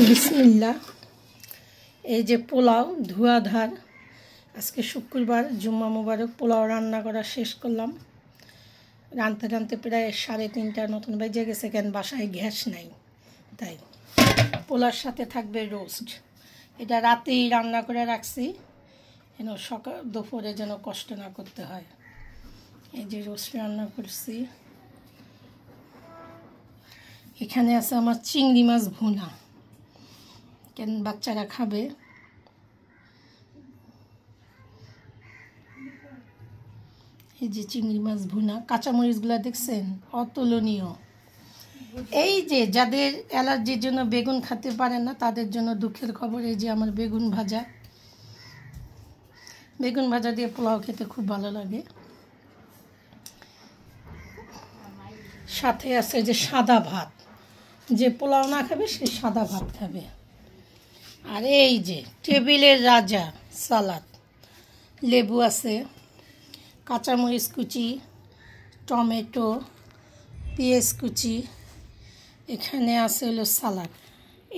বিসমিল্লাহ। এই যে পোলাও ধোঁয়াধার, আজকে শুক্রবার, জুম্মা মুবারক। পোলাও রান্না করা শেষ করলাম। রাঁধতে রাঁধতে প্রায় 3:30 নতুন বেজে গেছে, কেন বাসায় গ্যাস নাই, তাই। পোলার সাথে থাকবে রোস্ট। এটা রাতেই রান্না করে রাখছি, যেন সকাল দুপুরে যেন কষ্ট না করতে হয়। এই যে রোস্ট রান্না করছি। এখানে আছে আমার চিংড়ি মাছ ভুনা, কেন বাচ্চারা খাবে। এই যে চিংড়ি মাছ ভুনা, কাঁচামরিচগুলো দেখছেন, অতুলনীয়। এই যে যাদের অ্যালার্জির জন্য বেগুন খেতে পারেন না, তাদের জন্য দুঃখের খবর। এই যে আমার বেগুন ভাজা, বেগুন ভাজা দিয়ে পোলাও খেতে খুব ভালো লাগে। সাথে আছে যে সাদা ভাত, যে পোলাও না খাবে সে সাদা ভাত খাবে। আর এই যে টেবিলের রাজা সালাদ, লেবু আছে, কাঁচামরিচ কুচি, টমেটো, পেঁয়াজ কুচি, এখানে আছে হলো সালাদ।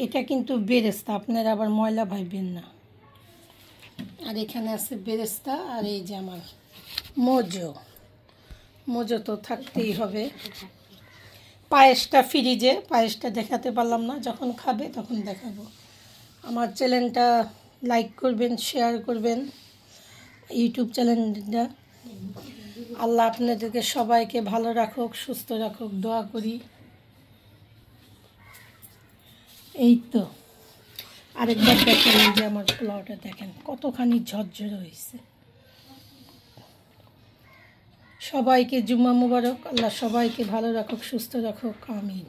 এটা কিন্তু বেরেস্তা, আপনারা আবার ময়লা ভাববেন না। আর এখানে আছে বেরেস্তা। আর এই যে আমার মোজো, মোজো তো থাকতেই হবে। পায়েসটা ফ্রিজে, পায়েসটা দেখাতে পারলাম না, যখন খাবে তখন দেখাবো। আমার চ্যানেলটা লাইক করবেন, শেয়ার করবেন, ইউটিউব চ্যানেলটা। আল্লাহ আপনাদেরকে সবাইকে ভালো রাখুক, সুস্থ রাখুক, দোয়া করি। এই তো আরেকবার দেখেন, এই যে আমার পোলাওটা দেখেন কতখানি ঝরঝরে হয়েছে। সবাইকে জুম্মা মুবারক। আল্লাহ সবাইকে ভালো রাখুক, সুস্থ রাখুক, আমিন।